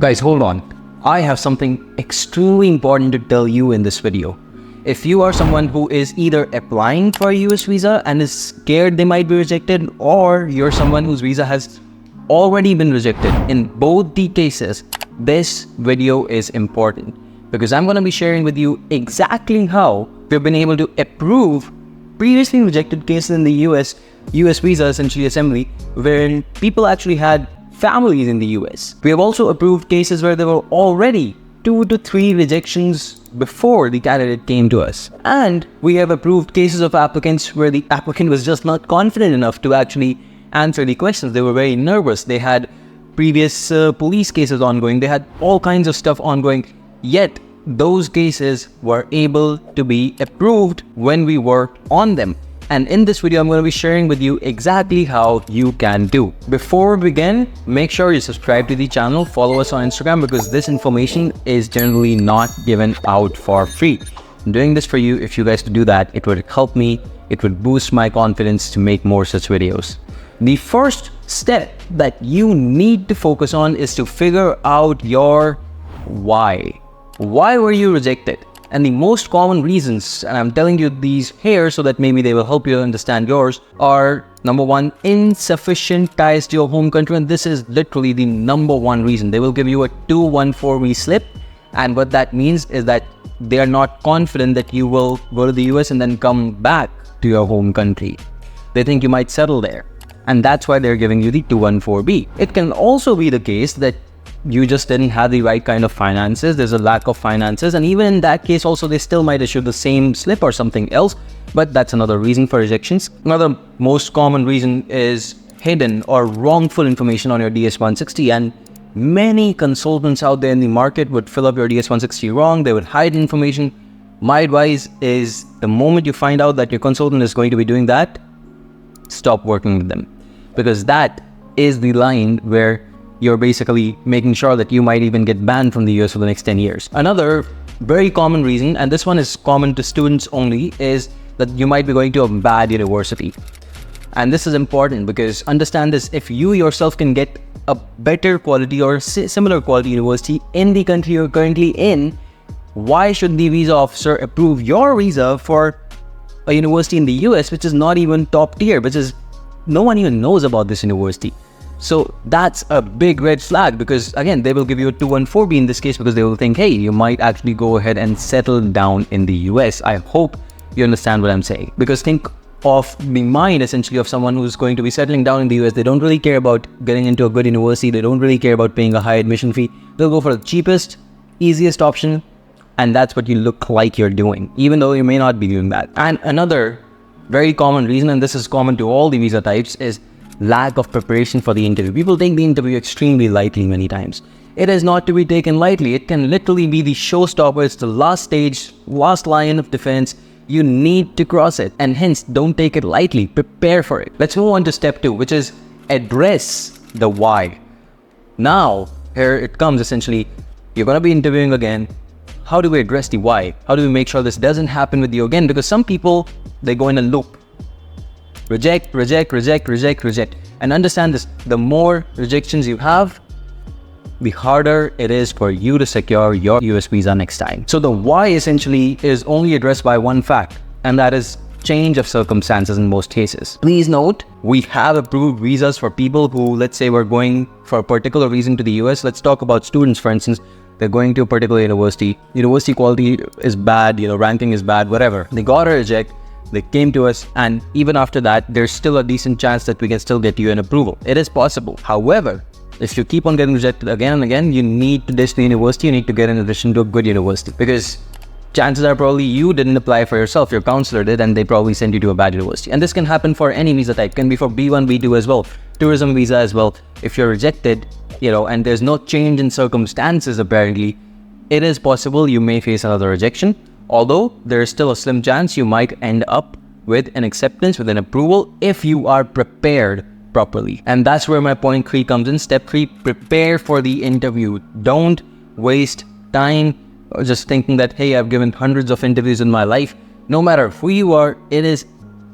Guys, hold on. I have something extremely important to tell you in this video. If you are someone who is either applying for a US visa and is scared they might be rejected, or you're someone whose visa has already been rejected, in both the cases, this video is important because I'm going to be sharing with you exactly how we've been able to approve previously rejected cases in the US visa essentially assembly, wherein people actually had families in the US. We have also approved cases where there were already 2 to 3 rejections before the candidate came to us. And we have approved cases of applicants where the applicant was just not confident enough to actually answer the questions. They were very nervous. They had previous police cases ongoing. They had all kinds of stuff ongoing. Yet those cases were able to be approved when we worked on them. And in this video, I'm going to be sharing with you exactly how you can do. Before we begin, make sure you subscribe to the channel, follow us on Instagram, because this information is generally not given out for free. I'm doing this for you. If you guys could do that, it would help me. It would boost my confidence to make more such videos. The first step that you need to focus on is to figure out your why. Why were you rejected? And the most common reasons, and I'm telling you these here so that maybe they will help you understand yours, are number one, insufficient ties to your home country. And this is literally the number one reason. They will give you a 214B slip. And what that means is that they are not confident that you will go to the US and then come back to your home country. They think you might settle there. And that's why they're giving you the 214B. It can also be the case that you just didn't have the right kind of finances. There's a lack of finances, and even in that case also they still might issue the same slip or something else, but that's another reason for rejections. Another most common reason is hidden or wrongful information on your DS-160, and many consultants out there in the market would fill up your DS-160 wrong. They would hide information. My advice is, the moment you find out that your consultant is going to be doing that, stop working with them, because that is the line where you're basically making sure that you might even get banned from the US for the next 10 years. Another very common reason, and this one is common to students only, is that you might be going to a bad university. And this is important because understand this: if you yourself can get a better quality or similar quality university in the country you're currently in, why should the visa officer approve your visa for a university in the US which is not even top tier, which is no one even knows about this university? So that's a big red flag, because again, they will give you a 214B in this case because they will think, hey, you might actually go ahead and settle down in the US. I hope you understand what I'm saying, because think of the mind essentially of someone who's going to be settling down in the US. They don't really care about getting into a good university. They don't really care about paying a high admission fee. They'll go for the cheapest, easiest option. And that's what you look like you're doing, even though you may not be doing that. And another very common reason, and this is common to all the visa types, is lack of preparation for the interview. People take the interview extremely lightly many times. It is not to be taken lightly. It can literally be the showstopper. It's the last stage, last line of defense. You need to cross it, and hence don't take it lightly. Prepare for it. Let's move on to step 2, which is address the why. Now, here it comes essentially. You're going to be interviewing again. How do we address the why? How do we make sure this doesn't happen with you again? Because some people, they go in a loop. Reject, reject, reject, reject, reject. And understand this: the more rejections you have, the harder it is for you to secure your US visa next time. So the why essentially is only addressed by one fact, and that is change of circumstances in most cases. Please note, we have approved visas for people who, let's say, were going for a particular reason to the US. Let's talk about students, for instance. They're going to a particular university. University quality is bad, ranking is bad, whatever. They got a reject. They came to us, and even after that, there's still a decent chance that we can still get you an approval. It is possible. However, if you keep on getting rejected again and again, you need to ditch the university. You need to get an admission to a good university, because chances are probably you didn't apply for yourself. Your counselor did, and they probably sent you to a bad university. And this can happen for any visa type. It can be for B1, B2 as well, tourism visa as well. If you're rejected, and there's no change in circumstances apparently, it is possible you may face another rejection. Although there is still a slim chance you might end up with an acceptance, with an approval, if you are prepared properly. And that's where my point 3 comes in. Step 3, prepare for the interview. Don't waste time just thinking that, hey, I've given hundreds of interviews in my life. No matter who you are, it is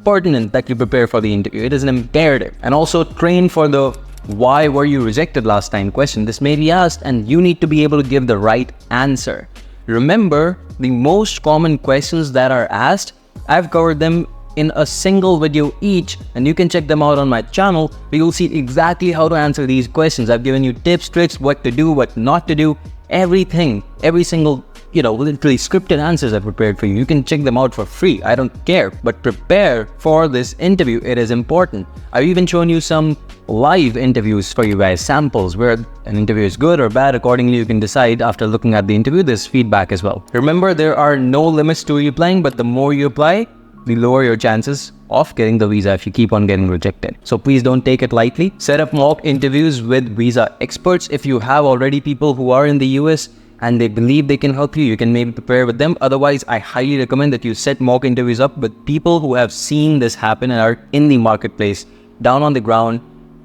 pertinent that you prepare for the interview. It is an imperative. And also train for the why were you rejected last time question. This may be asked and you need to be able to give the right answer. Remember, the most common questions that are asked, I've covered them in a single video each, and you can check them out on my channel where you'll see exactly how to answer these questions. I've given you tips, tricks, what to do, what not to do, everything, every single literally scripted answers I prepared for you. You can check them out for free. I don't care, but prepare for this interview. It is important. I've even shown you some live interviews for you guys, samples where an interview is good or bad. Accordingly, you can decide after looking at the interview. There's feedback as well. Remember, there are no limits to you applying, but the more you apply, the lower your chances of getting the visa if you keep on getting rejected. So please don't take it lightly. Set up mock interviews with visa experts. If you have already people who are in the US and they believe they can help you, you can maybe prepare with them. Otherwise, I highly recommend that you set mock interviews up with people who have seen this happen and are in the marketplace, down on the ground,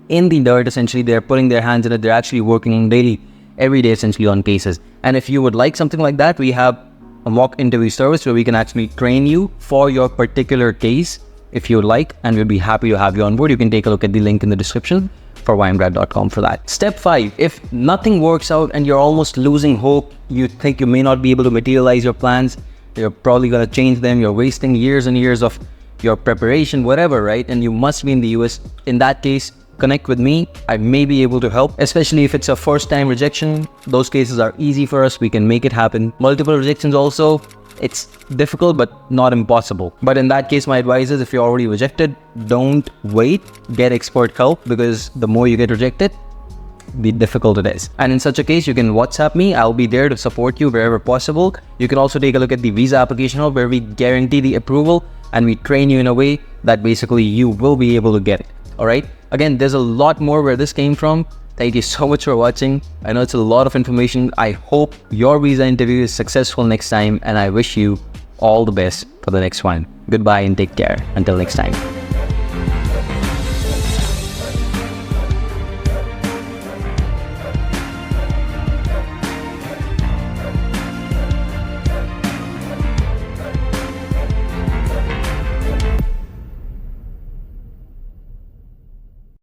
in the dirt. Essentially, they're putting their hands in it. They're actually working daily, every day essentially on cases. And if you would like something like that, we have a mock interview service where we can actually train you for your particular case if you would like, and we'll be happy to have you on board. You can take a look at the link in the description for YMGrad.com for that. Step 5, if nothing works out and you're almost losing hope, you think you may not be able to materialize your plans, you're probably going to change them, you're wasting years and years of your preparation, whatever, right? And you must be in the US. In that case, connect with me. I may be able to help, especially if it's a first-time rejection. Those cases are easy for us. We can make it happen. Multiple rejections also, it's difficult but not impossible. But in that case, my advice is if you're already rejected, don't wait. Get expert help, because the more you get rejected, the difficult it is. And in such a case, you can WhatsApp me. I'll be there to support you wherever possible. You can also take a look at the visa application hub where we guarantee the approval and we train you in a way that basically you will be able to get it. All right. Again, there's a lot more where this came from. Thank you so much for watching. I know it's a lot of information. I hope your visa interview is successful next time, and I wish you all the best for the next one. Goodbye and take care. Until next time.